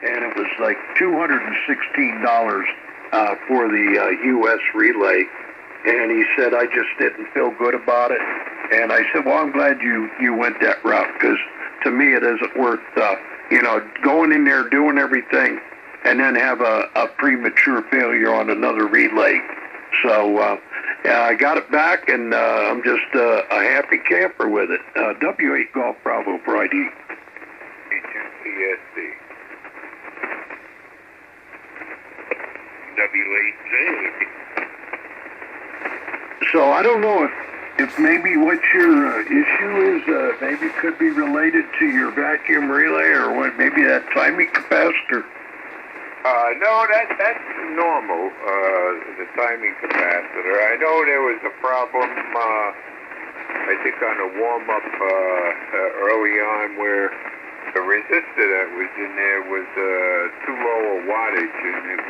and it was like $216 for the U.S. relay. And he said, I just didn't feel good about it. And I said, well, I'm glad you went that route, because to me it isn't worth, going in there, doing everything, and then have a premature failure on another relay. So I got it back, and I'm just a happy camper with it. W8 Golf Bravo for ID. P2PSD. W8J. So I don't know if maybe what your issue is, maybe could be related to your vacuum relay, or what, maybe that timing capacitor. No, that's normal, the timing capacitor. I know there was a problem, I think on the warm-up early on, where the resistor that was in there was too low a wattage, and it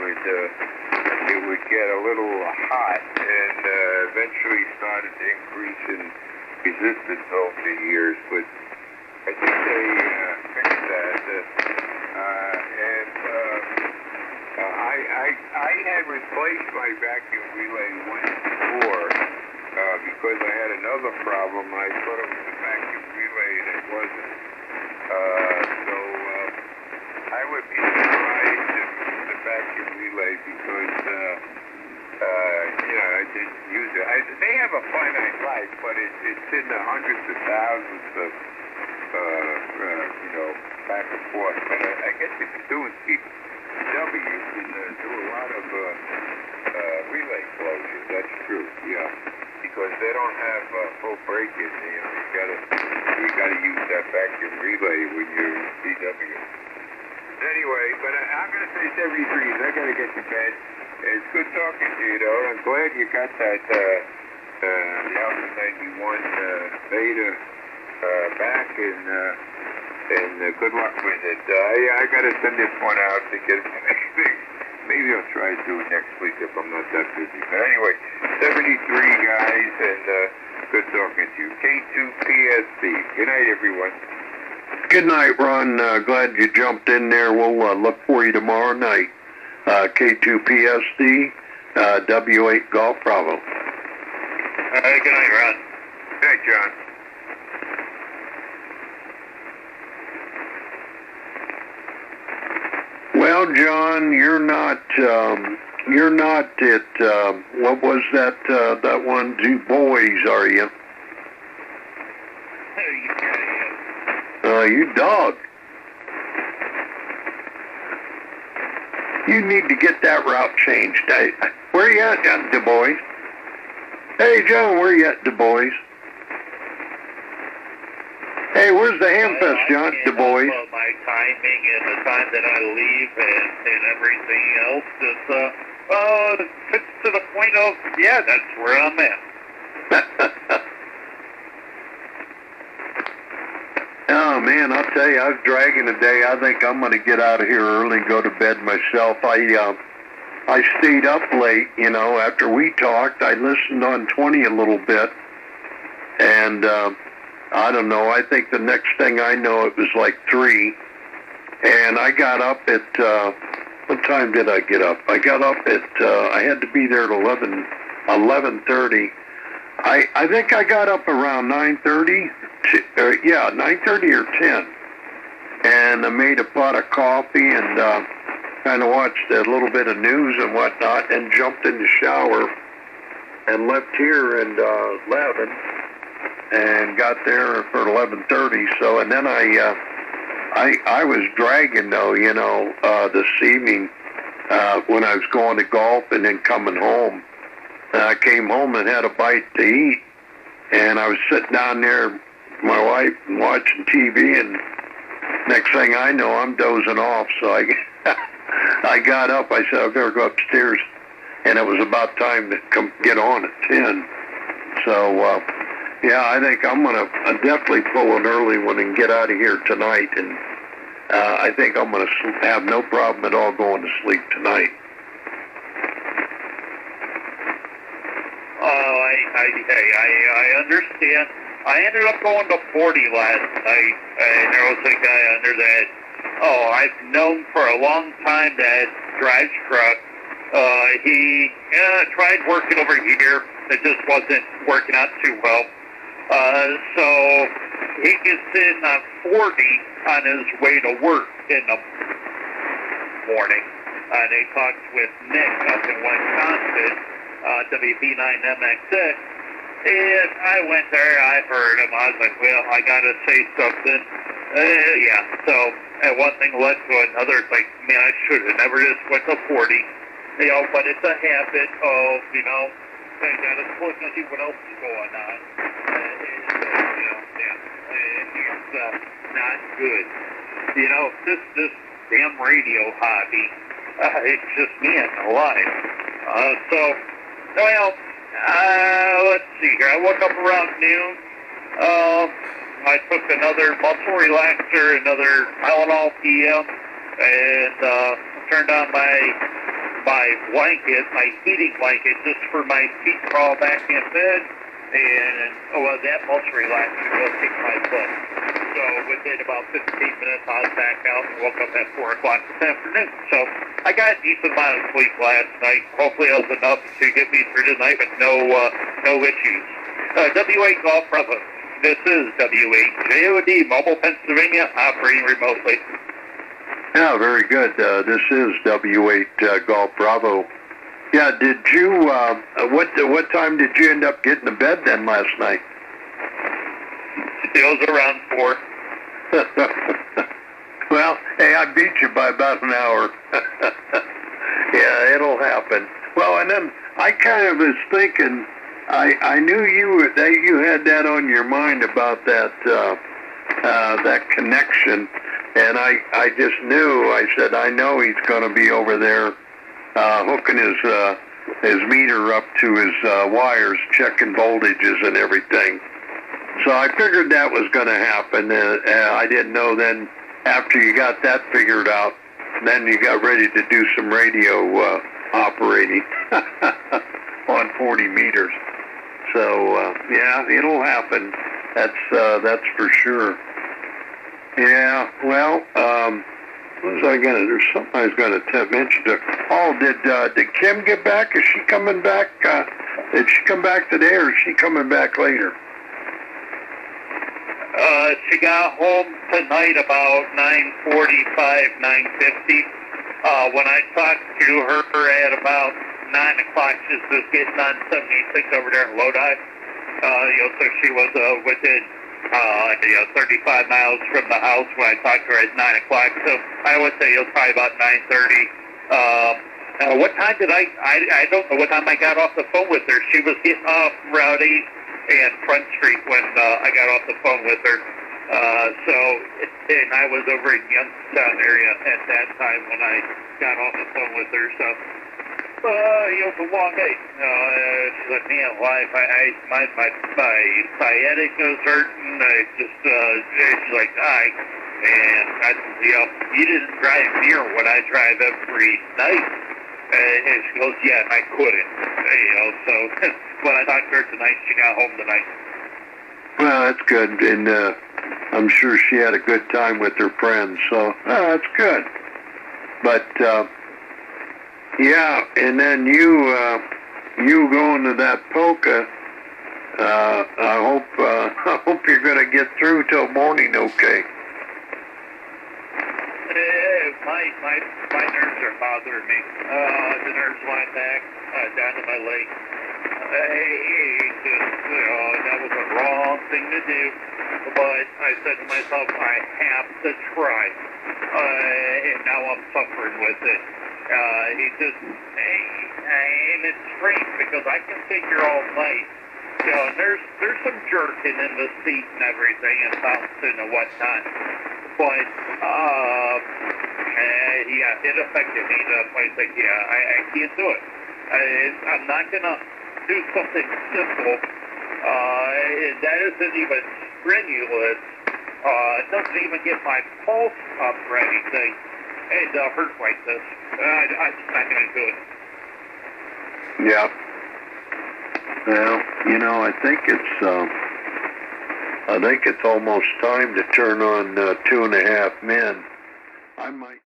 would get a little hot, and eventually started to increase in resistance over the years. But I think they fixed that, I had replaced my vacuum relay once before because I had another problem. I thought it was the vacuum relay, and it wasn't. So I would be surprised if it was the vacuum relay, because I didn't use it. They have a finite life, but it's in the hundreds of thousands of back and forth. But I guess if you're doing CW, you can do a lot of relay closures. That's true, yeah, because they don't have full break-in. You gotta use that vacuum relay when you're CW. Anyway, but I'm gonna say 73s. I gotta get to bed. It's good talking to you, though. I'm glad you got that the Alpha 91 beta back, and good luck with it. I got to send this one out to get it for next week. Maybe I'll try to do it next week if I'm not that busy. But anyway, 73 guys, and good talking to you. K2PSD. Good night, everyone. Good night, Ron. Glad you jumped in there. We'll look for you tomorrow night. K2PSD, W8 Golf Bravo. Good night, Ron. Good night, John. Well, John, you're not at, what was that one, Du Bois, are you? You dog. You need to get that route changed. Where you at, Du Bois? Hey, John, where you at, Du Bois? Hey, where's the Hamfest, John? Du Bois. My timing and the time that I leave and everything else is, fits to the point of, yeah, that's where I'm at. Oh, man, I'll tell you, I was dragging a day. I think I'm going to get out of here early and go to bed myself. I stayed up late, after we talked. I listened on 20 a little bit, and I don't know, I think the next thing I know, it was like 3, and I got up at, what time did I get up? I got up at, I had to be there at 11:30. I think I got up around 9:30, 9:30 or 10, and I made a pot of coffee and kind of watched a little bit of news and whatnot, and jumped in the shower and left here at 11, and got there for 11:30. So, and then I was dragging though, this evening when I was going to golf and then coming home. I came home and had a bite to eat, and I was sitting down there with my wife and watching TV, and next thing I know, I'm dozing off. So I got up. I said, I better go upstairs, and it was about time to come get on at 10. So, yeah, I think I'm going to definitely pull an early one and get out of here tonight, and I think I'm going to have no problem at all going to sleep tonight. I understand. I ended up going to 40 last night, and there was a guy under that I've known for a long time that drives truck. He tried working over here. It just wasn't working out too well. So he gets in on 40 on his way to work in the morning. They talked with Nick up in Wisconsin, WP9MXX, and I went there, I heard him, I was like, well, I gotta say something. Yeah, so and one thing led to another. It's like, man, I should have never just went to 40. But it's a habit of, I gotta look and see what else is going on. It's not good. This damn radio hobby, it's just me in my life. Let's see here. I woke up around noon. I took another muscle relaxer, another Tylenol PM, and turned on my blanket, my heating blanket, just for my feet to crawl back in bed. And that muscle relaxer will kick my butt. So within about 15 minutes, I was back out and woke up at 4 o'clock this afternoon. So I got a decent amount of sleep last night. Hopefully it was enough to get me through the night with no issues. W8 Golf Bravo. This is W8JOD, Mobile, Pennsylvania, operating remotely. Yeah, very good. This is W8 Golf Bravo. Yeah, did you, what time did you end up getting to bed then last night? It was around 4. Well, hey, I beat you by about an hour. Yeah, it'll happen. Well, and then I kind of was thinking, I knew you had that on your mind about that connection, and I just knew. I said, I know he's going to be over there hooking his meter up to his wires, checking voltages and everything. So I figured that was going to happen. I didn't know then, after you got that figured out, then you got ready to do some radio operating on 40 meters. So, yeah, it'll happen. That's for sure. Yeah, well, what was I going to, there's something I was going to mention to, did Kim get back? Is she coming back? Did she come back today, or is she coming back later? She got home tonight about 9:45, 9:50. When I talked to her at about 9 o'clock, she's just getting on 76 over there in Lodi. So she was within 35 miles from the house when I talked to her at 9 o'clock. So I would say it was probably about 9:30. What time did I don't know what time I got off the phone with her. She was getting off Route 8 and Front Street when I got off the phone with her. And I was over in Youngstown area at that time when I got off the phone with her. So, it was a long day. She's like, man, life, my sciatic was hurting. She's like, and you didn't drive near what I drive every night. And she goes, yeah, and I couldn't. So when I talked to her tonight, she got home tonight. Well, that's good, and I'm sure she had a good time with her friends, so that's good. But yeah, and then you going to that polka. I hope you're going to get through till morning, okay? My nerves are bothering me. The nerves line back down to my leg. That was the wrong thing to do. But I said to myself, I have to try. And now I'm suffering with it. And it's strange because I can figure all night. There's some jerking in the seat and everything and bouncing and whatnot. But, it affected me to the point that, I can't do it. I'm not going to do something simple. And that isn't even strenuous. It doesn't even get my pulse up or anything. And hurts like this. I'm just not going to do it. Yeah. Well, I think it's almost time to turn on 2.5 Men. I might